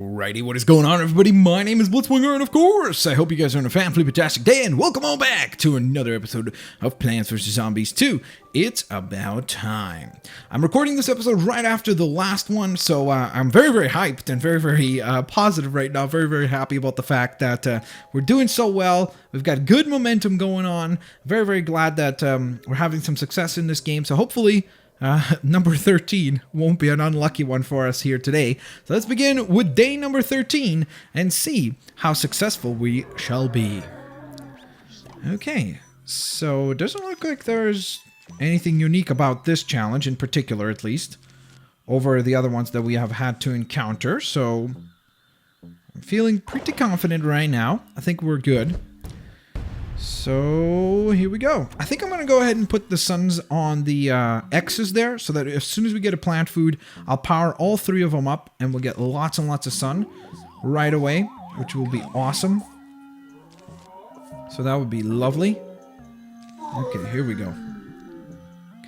Alrighty, what is going on, everybody? My name is Blitzwinger, and of course, I hope you guys are having a fantastic day, and welcome on back to another episode of Plants vs. Zombies 2. It's about time. I'm recording this episode right after the last one, so I'm very hyped and very positive right now. Very happy about the fact that we're doing so well. We've got good momentum going on. Very glad that we're having some success in this game, so hopefully number 13 won't be an unlucky one for us here today. So let's begin with day number 13 and see how successful we shall be. Okay, so it doesn't look like there's anything unique about this challenge in particular, at least, over the other ones that we have had to encounter. So I'm feeling pretty confident right now. I think we're good. So here we go. I think I'm going to go ahead and put the suns on the X's there so that as soon as we get a plant food, I'll power all three of them up and we'll get lots and lots of sun right away, which will be awesome. So that would be lovely. Okay, here we go.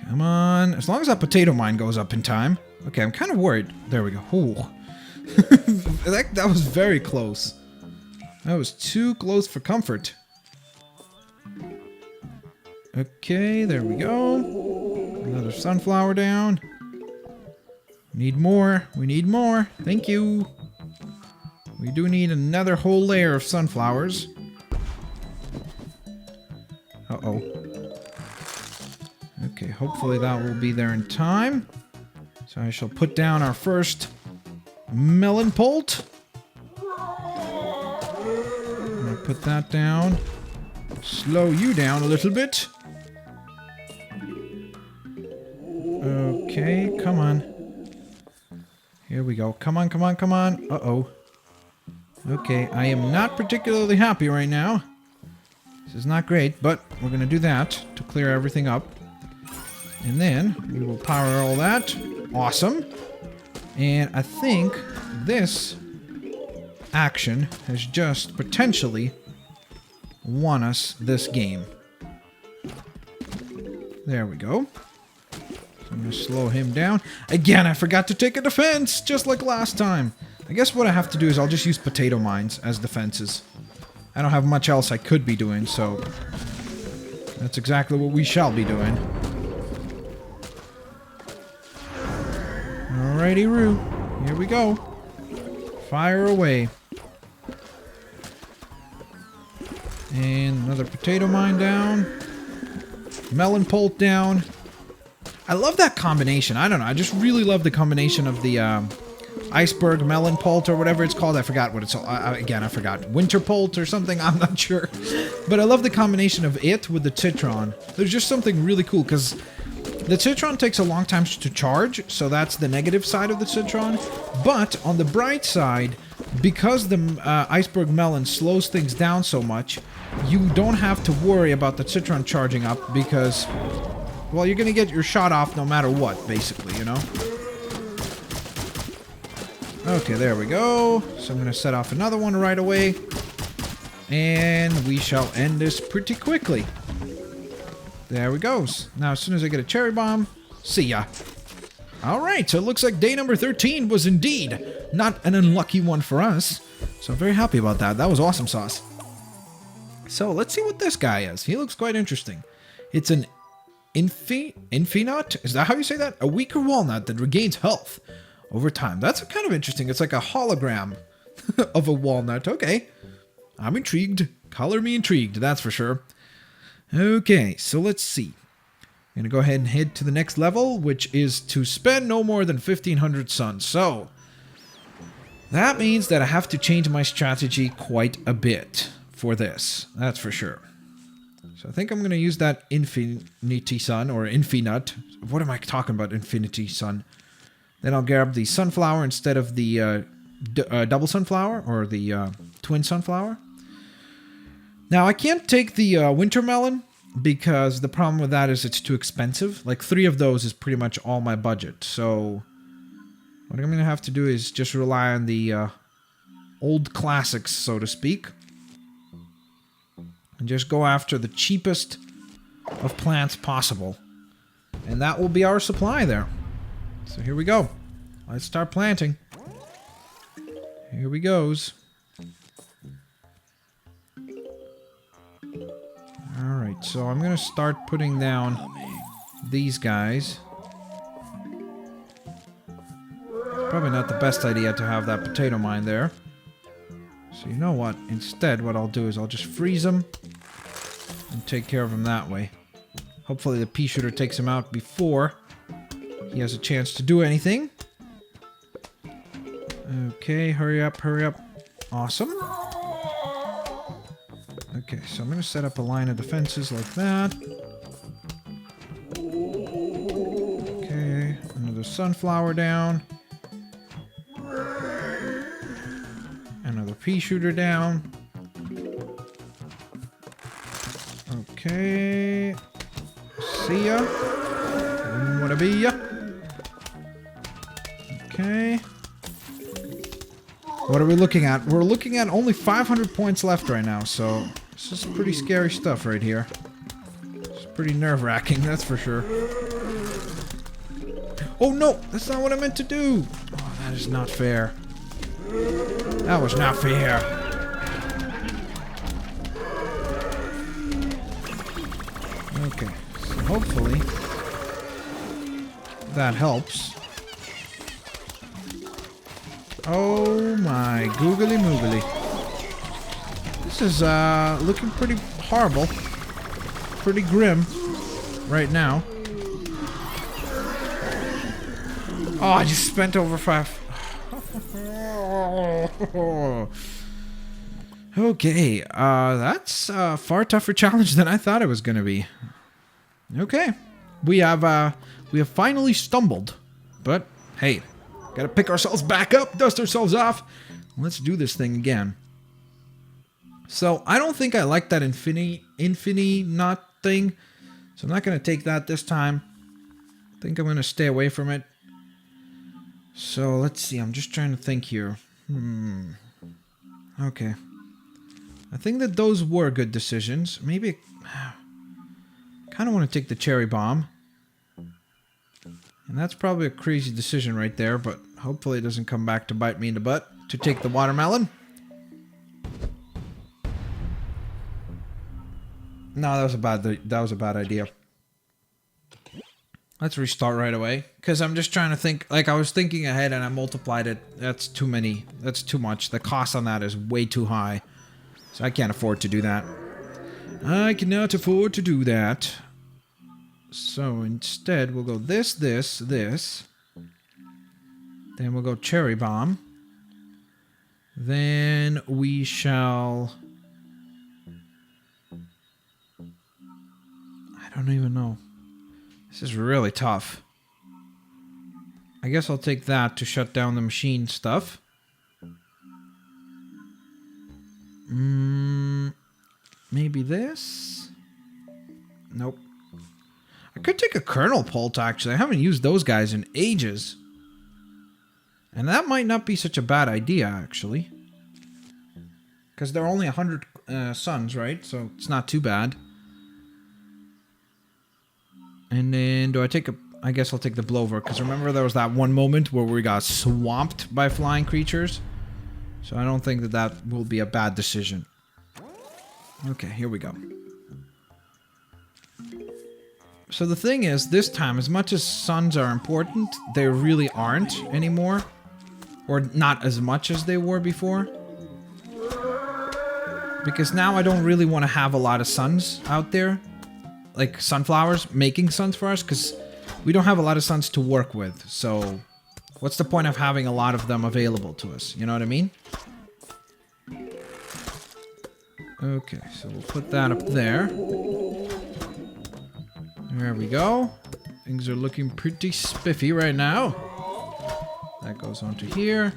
Come on. As long as that potato mine goes up in time. Okay, I'm kind of worried. There we go. Ooh. that was very close. That was too close for comfort. Okay, there we go. Another sunflower down. Need more. We need more. Thank you. We do need another whole layer of sunflowers. Uh-oh. Okay, hopefully that will be there in time. So I shall put down our first melon pult. I'm gonna put that down. Slow you down a little bit. Okay, come on. Here we go. Come on. Uh-oh. Okay, I am not particularly happy right now. This is not great, but we're going to do that to clear everything up. And then we will power all that. Awesome. And I think this action has just potentially won us this game. There we go. I'm going to slow him down. Again, I forgot to take a defense, just like last time. I guess what I have to do is I'll just use potato mines as defenses. I don't have much else I could be doing, so that's exactly what we shall be doing. Alrighty, Roo. Here we go. Fire away. And another potato mine down. Melon pult down. I love that combination. I don't know. I just really love the combination of the iceberg melon pult or whatever it's called. I forgot what it's called. Again, I forgot. Winter pult or something. I'm not sure. But I love the combination of it with the citron. There's just something really cool because the citron takes a long time to charge. So that's the negative side of the citron. But on the bright side, because the iceberg melon slows things down so much, you don't have to worry about the citron charging up because, well, you're going to get your shot off no matter what, basically, you know? Okay, there we go. So I'm going to set off another one right away. And we shall end this pretty quickly. There we goes. Now, as soon as I get a cherry bomb, see ya. Alright, so it looks like day number 13 was indeed not an unlucky one for us. So I'm very happy about that. That was awesome sauce. So let's see what this guy is. He looks quite interesting. It's an Infinut? Is that how you say that? A weaker walnut that regains health over time. That's kind of interesting. It's like a hologram of a walnut. Okay. I'm intrigued. Color me intrigued, that's for sure. Okay, so let's see. I'm going to go ahead and head to the next level, which is to spend no more than 1,500 suns. So that means that I have to change my strategy quite a bit for this. That's for sure. So I think I'm going to use that Infinity Sun, or Infinut. What am I talking about, Infinity Sun? Then I'll grab the sunflower instead of the double sunflower, or the twin sunflower. Now, I can't take the winter melon, because the problem with that is it's too expensive. Like, 3 of those is pretty much all my budget. So what I'm going to have to do is just rely on the old classics, so to speak. And just go after the cheapest of plants possible. And that will be our supply there. So here we go. Let's start planting. Here we goes. Alright, so I'm gonna start putting down these guys. Probably not the best idea to have that potato mine there. So you know what? Instead, what I'll do is I'll just freeze them and take care of them that way. Hopefully the pea shooter takes him out before he has a chance to do anything. Okay, hurry up, hurry up. Awesome. Okay, so I'm going to set up a line of defenses like that. Okay, another sunflower down. Another pea shooter down. Okay. See ya. Wanna be ya. Okay. What are we looking at? We're looking at only 500 points left right now, so this is pretty scary stuff right here. It's pretty nerve-wracking, that's for sure. Oh no! That's not what I meant to do! Oh, that is not fair. That was not fair. Okay, so hopefully that helps. Oh my googly moogly. This is looking pretty horrible. Pretty grim right now. Oh, I just spent over 5. Okay, that's a far tougher challenge than I thought it was going to be. Okay, we have finally stumbled, but hey, gotta pick ourselves back up, dust ourselves off. Let's do this thing again. So I don't think I like that infinity knot thing, so I'm not gonna take that this time. I think I'm gonna stay away from it. So let's see. I'm just trying to think here. Okay. I think that those were good decisions. Maybe kind of want to take the cherry bomb. And that's probably a crazy decision right there, but hopefully it doesn't come back to bite me in the butt to take the watermelon. No, that was a bad idea. Let's restart right away, because I'm just trying to think, like I was thinking ahead and I multiplied it. That's too many. That's too much. The cost on that is way too high. So I can't afford to do that. I cannot afford to do that. So instead, we'll go this. Then we'll go cherry bomb. Then we shall... I don't even know. This is really tough. I guess I'll take that to shut down the machine stuff. Maybe this? Nope. I could take a kernel pult, actually. I haven't used those guys in ages. And that might not be such a bad idea, actually. Because they're only 100 suns, right? So it's not too bad. And then, do I take a... I guess I'll take the blower, because remember there was that one moment where we got swamped by flying creatures? So I don't think that that will be a bad decision. Okay, here we go. So the thing is, this time, as much as suns are important, they really aren't anymore. Or not as much as they were before. Because now I don't really want to have a lot of suns out there. Like sunflowers making suns for us, because we don't have a lot of suns to work with. So what's the point of having a lot of them available to us? You know what I mean? Okay, so we'll put that up there. There we go. Things are looking pretty spiffy right now. That goes onto here.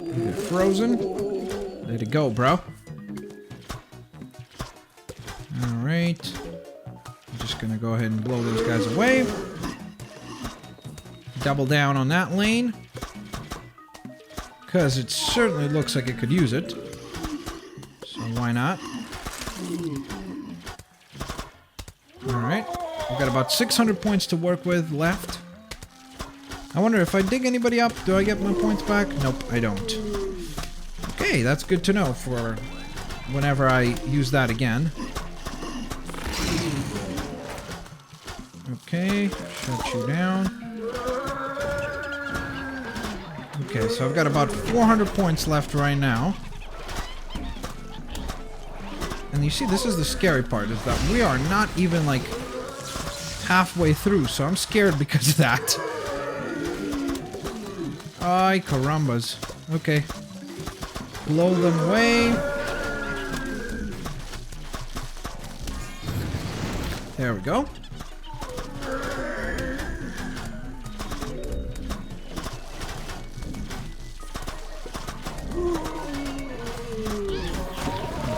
Get frozen. Let it go, bro. Alright. I'm just gonna go ahead and blow those guys away. Double down on that lane. Because it certainly looks like it could use it. So why not? Alright. We've got about 600 points to work with left. I wonder if I dig anybody up, do I get my points back? Nope, I don't. Okay, that's good to know for whenever I use that again. Okay, shut you down. Okay, so I've got about 400 points left right now. And you see, this is the scary part, is that we are not even, like, halfway through, so I'm scared because of that. Ay, carambas. Okay. Blow them away. There we go.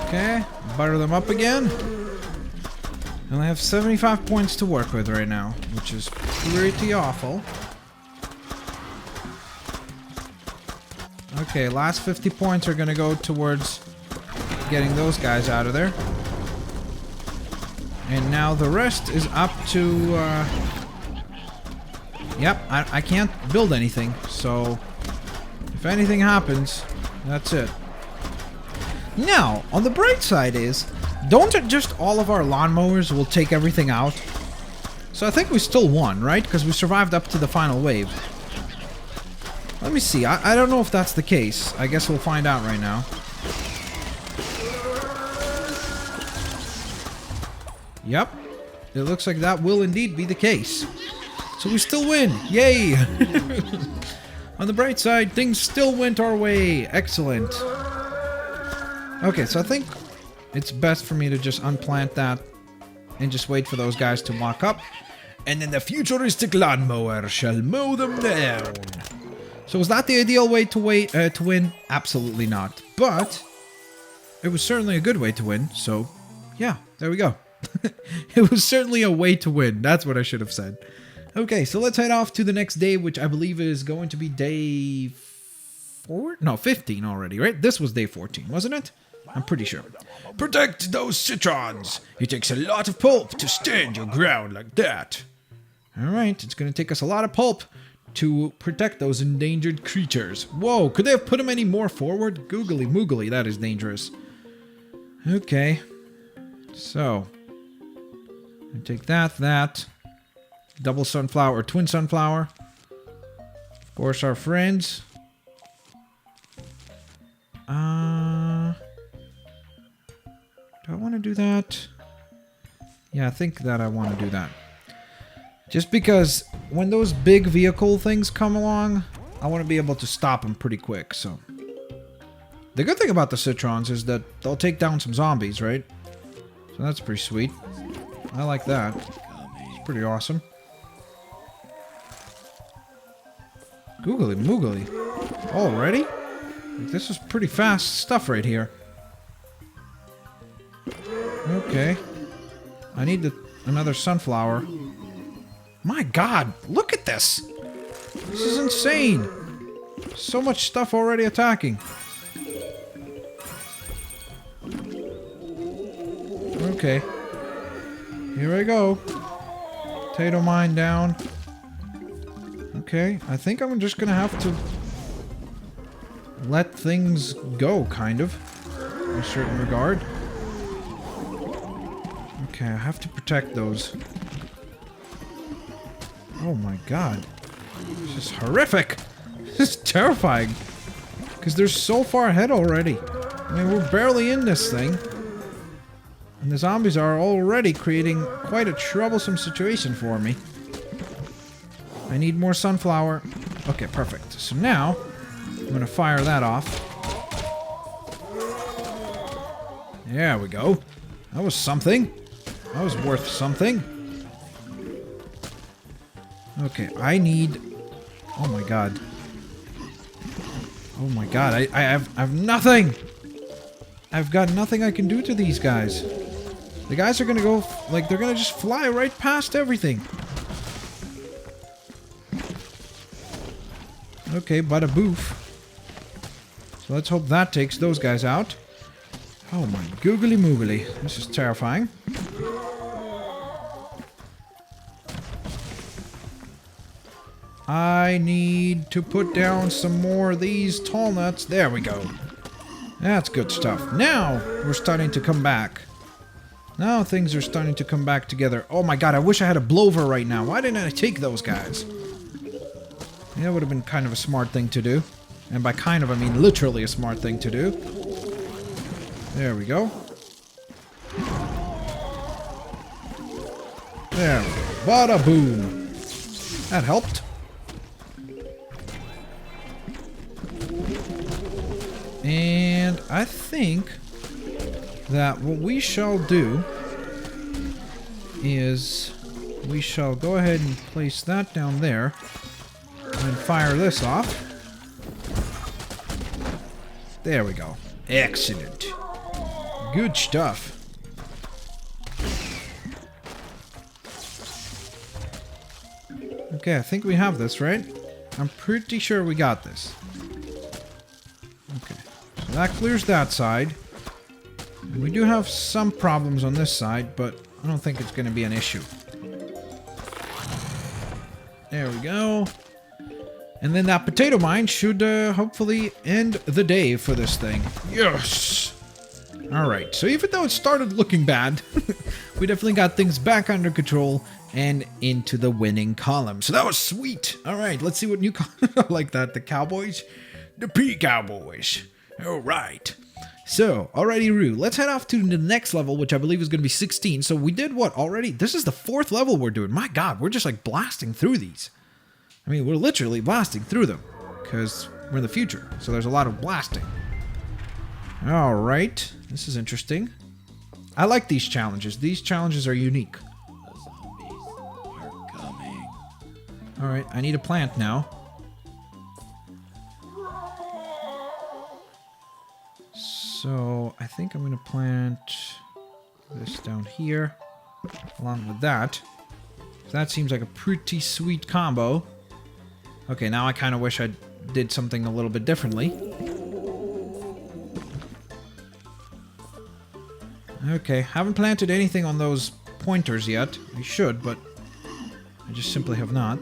Okay, butter them up again. And I have 75 points to work with right now, which is pretty awful. Okay, last 50 points are gonna go towards getting those guys out of there. And now the rest is up to, yep, I can't build anything, so if anything happens, that's it. Now, on the bright side is, don't just all of our lawnmowers will take everything out? So I think we still won, right? Because we survived up to the final wave. Let me see. I don't know if that's the case. I guess we'll find out right now. Yep. It looks like that will indeed be the case. So we still win. Yay! On the bright side, things still went our way. Excellent. Okay, so I think it's best for me to just unplant that and just wait for those guys to walk up. And then the futuristic lawnmower shall mow them down. So was that the ideal way to win? Absolutely not. But it was certainly a good way to win. So yeah, there we go. It was certainly a way to win. That's what I should have said. Okay, so let's head off to the next day, which I believe is going to be day 4? No, 15 already, right? This was day 14, wasn't it? I'm pretty sure. Protect those citrons. It takes a lot of pulp to stand your ground like that. Alright, it's going to take us a lot of pulp to protect those endangered creatures. Whoa, could they have put them any more forward? Googly moogly, that is dangerous. Okay. So, I take that. Double sunflower, or twin sunflower. Of course, our friends. Do I want to do that? Yeah, I think that I want to do that. Just because when those big vehicle things come along, I want to be able to stop them pretty quick, so. The good thing about the citrons is that they'll take down some zombies, right? So that's pretty sweet. I like that. It's pretty awesome. Googly moogly. Already? This is pretty fast stuff right here. Okay. I need another sunflower. My god, look at this! This is insane! So much stuff already attacking. Okay. Here I go. Potato mine down. Okay, I think I'm just gonna have to let things go, kind of. In a certain regard. Okay, I have to protect those. Oh my god. This is horrific! This is terrifying! Because they're so far ahead already. I mean, we're barely in this thing. And the zombies are already creating quite a troublesome situation for me. I need more sunflower. Okay, perfect. So now, I'm gonna fire that off. There we go. That was something. That was worth something. Okay, I need... Oh my god. Oh my god, I have nothing! I've got nothing I can do to these guys. The guys are gonna go... Like, they're gonna just fly right past everything. Okay, bada boof. So let's hope that takes those guys out. Oh my googly moogly. This is terrifying. I need to put down some more of these tall nuts. There we go. That's good stuff. Now we're starting to come back. Now things are starting to come back together. Oh my god, I wish I had a blower right now. Why didn't I take those guys? That would have been kind of a smart thing to do. And by kind of, I mean literally a smart thing to do. There we go. There we go. Bada boom. That helped. And I think that what we shall do is we shall go ahead and place that down there and fire this off. There we go. Excellent. Good stuff. Okay, I think we have this, right? I'm pretty sure we got this. Okay, so that clears that side. We do have some problems on this side, but I don't think it's going to be an issue. There we go. And then that potato mine should hopefully end the day for this thing. Yes! Alright, so even though it started looking bad, we definitely got things back under control and into the winning column. So that was sweet. Alright, let's see what new like that. The Cowboys? The P-Cowboys. Alright. So, alrighty, Roo. Let's head off to the next level, which I believe is going to be 16. So we did what already? This is the 4th level we're doing. My god, we're just like blasting through these. I mean, we're literally blasting through them. Because we're in the future. So there's a lot of blasting. Alright. This is interesting. I like these challenges. These challenges are unique. The zombies are coming. Alright, I need a plant now. So, I think I'm going to plant this down here, along with that. That seems like a pretty sweet combo. Okay, now I kind of wish I did something a little bit differently. Okay, haven't planted anything on those pointers yet. I should, but I just simply have not.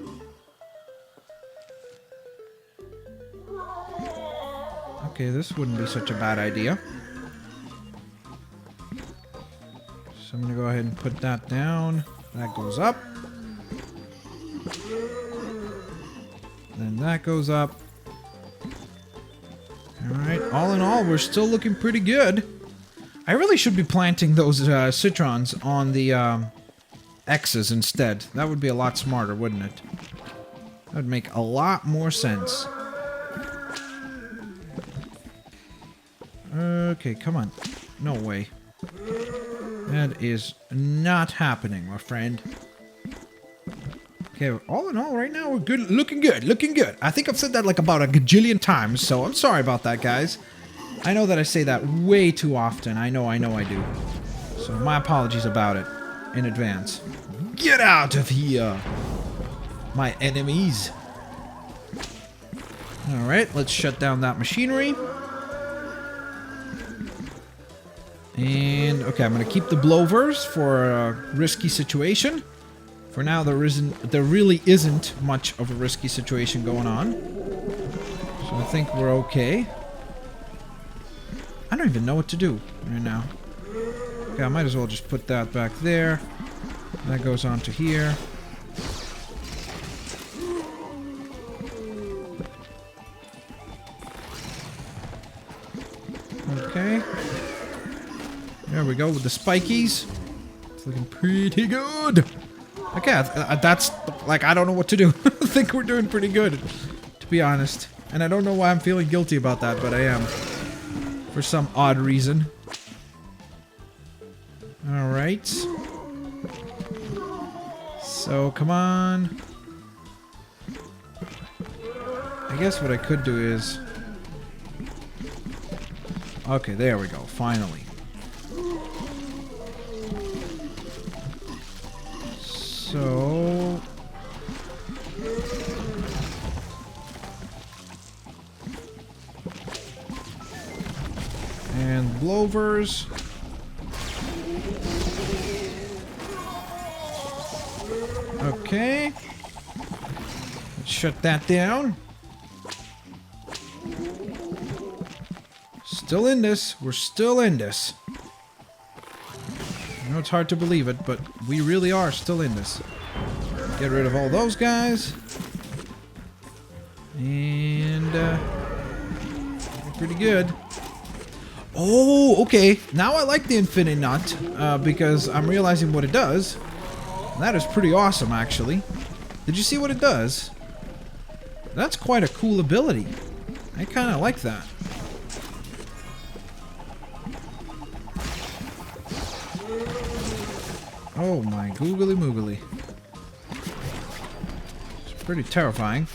Okay, this wouldn't be such a bad idea. So I'm gonna go ahead and put that down. That goes up. Then that goes up. Alright, all in all, we're still looking pretty good. I really should be planting those citrons on the X's instead. That would be a lot smarter, wouldn't it? That would make a lot more sense. Okay, come on. No way. That is not happening, my friend. Okay, all in all, right now, we're good. Looking good, looking good. I think I've said that like about a gajillion times, so I'm sorry about that, guys. I know that I say that way too often. I know I do. So my apologies about it in advance. Get out of here, my enemies. Alright, let's shut down that machinery. And, okay, I'm going to keep the blowers for a risky situation. For now, there really isn't much of a risky situation going on. So I think we're okay. I don't even know what to do right now. Okay, I might as well just put that back there. That goes on to here. Okay. There we go with the spikies. It's looking pretty good. Okay, that's, like, I don't know what to do. I think we're doing pretty good, to be honest. And I don't know why I'm feeling guilty about that, but I am. For some odd reason. Alright. So, come on. I guess what I could do is... Okay, there we go, finally. So... And blowers. Okay. Let's shut that down. Still in this. We're still in this. I know it's hard to believe it, but we really are still in this. Get rid of all those guys. And, pretty good. Oh, okay. Now I like the Infinity Nut, because I'm realizing what it does. That is pretty awesome, actually. Did you see what it does? That's quite a cool ability. I kind of like that. Oh my googly moogly. It's pretty terrifying.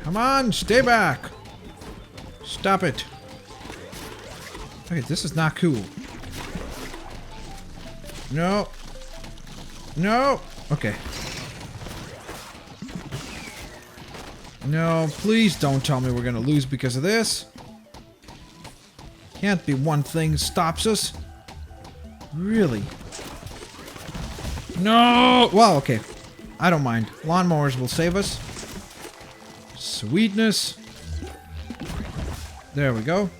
Come on, stay back. Stop it. Okay, this is not cool. No. No. Okay. No, please don't tell me we're gonna lose because of this. Can't be one thing stops us. Really? No! Well, okay. I don't mind. Lawnmowers will save us. Sweetness. There we go.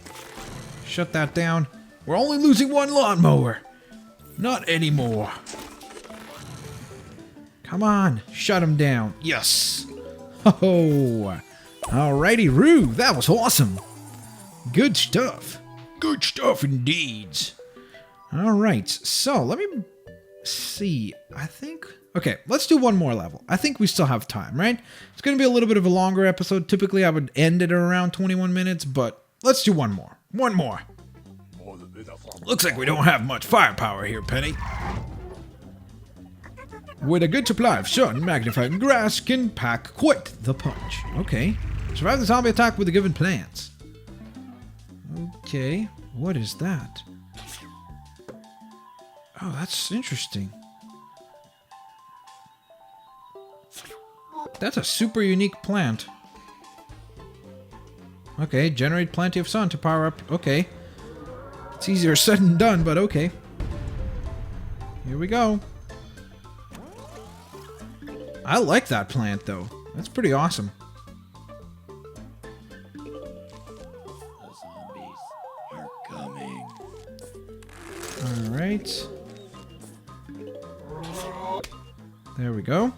Shut that down. We're only losing one lawnmower. Not anymore. Come on. Shut him down. Yes. Oh. Alrighty, Roo. That was awesome. Good stuff. Good stuff indeed. Alright. So, let me see. I think... Okay, let's do one more level. I think we still have time, right? It's going to be a little bit of a longer episode. Typically, I would end it at around 21 minutes, but let's do one more. One more. Looks like we don't have much firepower here, Penny. With a good supply of sun, magnifying grass can pack quite the punch. Okay. Survive the zombie attack with the given plants. Okay. What is that? Oh, that's interesting. That's a super unique plant. Okay, generate plenty of sun to power up. Okay. It's easier said than done, but okay. Here we go. I like that plant, though. That's pretty awesome. The zombies are coming. Alright. There we go.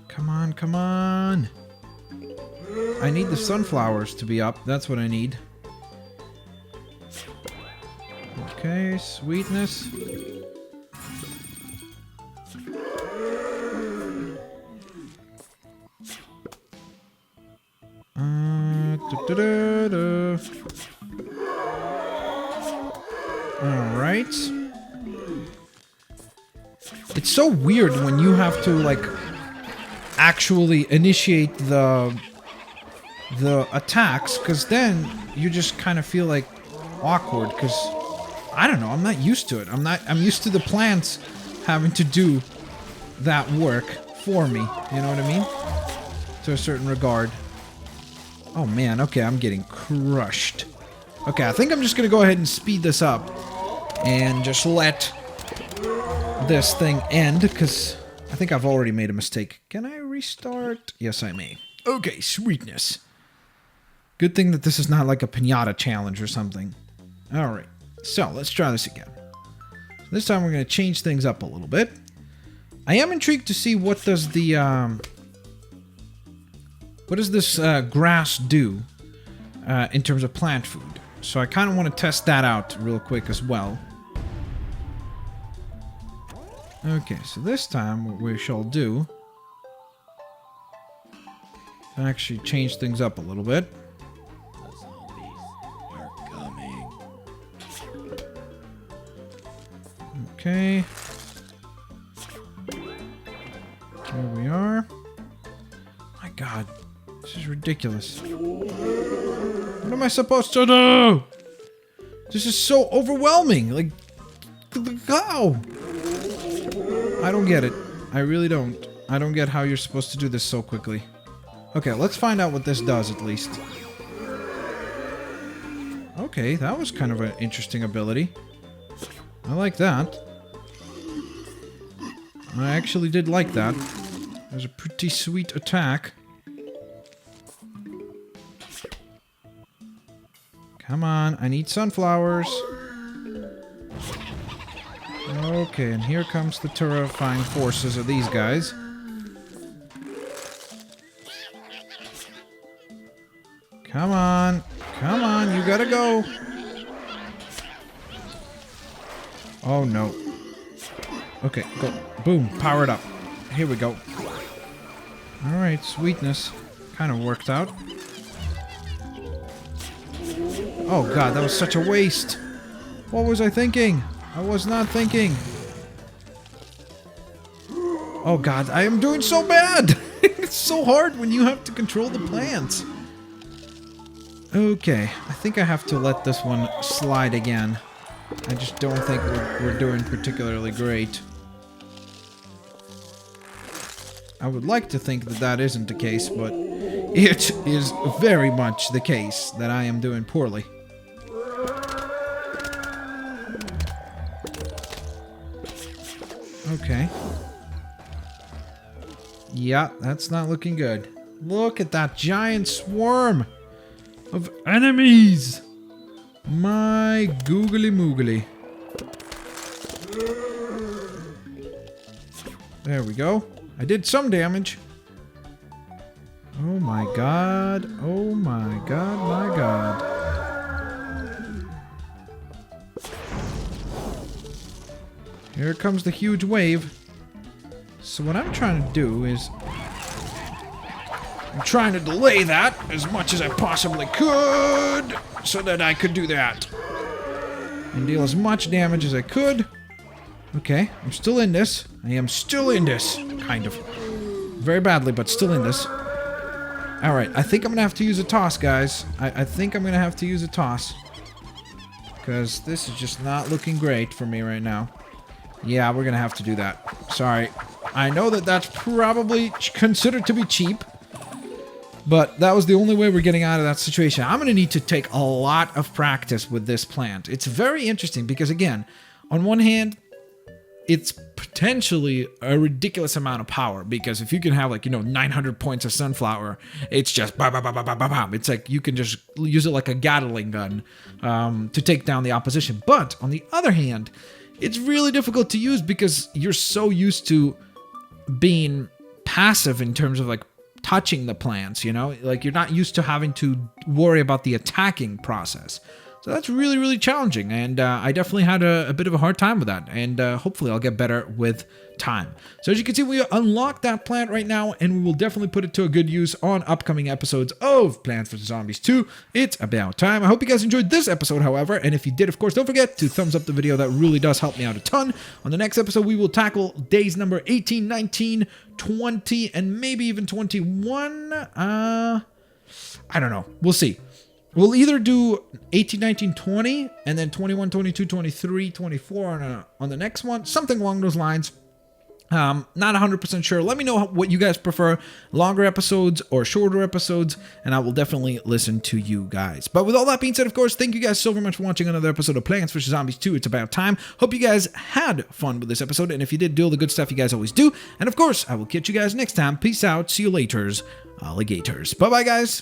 Come on, come on. I need the sunflowers to be up. That's what I need. Okay, sweetness. Alright. It's so weird when you have to, like, actually initiate the attacks, because then you just kind of feel like awkward, because I don't know, I'm not used to it. I'm used to the plants having to do that work for me, you know what I mean? To a certain regard. Oh man, okay, I'm getting crushed. Okay, I think I'm just gonna go ahead and speed this up and just let this thing end, because I think I've already made a mistake. Can I restart? Yes, I may. Okay, sweetness. Good thing that this is not like a pinata challenge or something. Alright, so let's try this again. This time we're going to change things up a little bit. I am intrigued to see what does the, what does this grass do in terms of plant food. So I kind of want to test that out real quick as well. Okay, so this time what we shall do... actually change things up a little bit. The zombies are coming. Okay. Here we are. My god. This is ridiculous. What am I supposed to do? This is so overwhelming. Like, how? I don't get it. I really don't. I don't get how you're supposed to do this so quickly. Okay, let's find out what this does at least. Okay, that was kind of an interesting ability. I like that. I actually did like that. It was a pretty sweet attack. Come on, I need sunflowers. Okay, and here comes the terrifying forces of these guys. Come on, you gotta go. Oh no. Okay, go. Boom, powered up. Here we go. Alright, sweetness. Kind of worked out. Oh god, that was such a waste. What was I thinking? I was not thinking. Oh god, I am doing so bad! It's so hard when you have to control the plants. Okay, I think I have to let this one slide again. I just don't think we're doing particularly great. I would like to think that that isn't the case, but it is very much the case that I am doing poorly. Okay. Yeah, that's not looking good. Look at that giant swarm of enemies! My googly moogly. There we go. I did some damage. Oh my god. Oh my god, my god. Here comes the huge wave. So what I'm trying to do is... I'm trying to delay that as much as I possibly could so that I could do that. And deal as much damage as I could. Okay, I'm still in this. I am still in this. Kind of. Very badly, but still in this. Alright, I think I'm gonna have to use a toss, guys. I think I'm gonna have to use a toss. Because this is just not looking great for me right now. Yeah, we're gonna have to do that. Sorry. I know that that's probably considered to be cheap. But that was the only way we're getting out of that situation. I'm gonna need to take a lot of practice with this plant. It's very interesting because, again, on one hand, it's potentially a ridiculous amount of power, because if you can have, like, 900 points of sunflower, it's just bah, bah, bah, bah, bah, bah, bah. It's like you can just use it like a Gatling gun to take down the opposition. But on the other hand, it's really difficult to use because you're so used to being passive in terms of, like, touching the plants, like, you're not used to having to worry about the attacking process. So that's really, really challenging, and I definitely had a bit of a hard time with that, and hopefully I'll get better with time. So as you can see, we unlocked that plant right now, and we will definitely put it to a good use on upcoming episodes of Plants vs. Zombies 2. It's about time. I hope you guys enjoyed this episode, however, and if you did, of course, don't forget to thumbs up the video. That really does help me out a ton. On the next episode, we will tackle days number 18, 19, 20, and maybe even 21. I don't know. We'll see. We'll either do 18, 19, 20, and then 21, 22, 23, 24 on the next one. Something along those lines. Not 100% sure. Let me know what you guys prefer. Longer episodes or shorter episodes, and I will definitely listen to you guys. But with all that being said, of course, thank you guys so very much for watching another episode of Plants vs. Zombies 2. It's about time. Hope you guys had fun with this episode, and if you did, do all the good stuff you guys always do. And of course, I will catch you guys next time. Peace out. See you laters, alligators. Bye-bye, guys.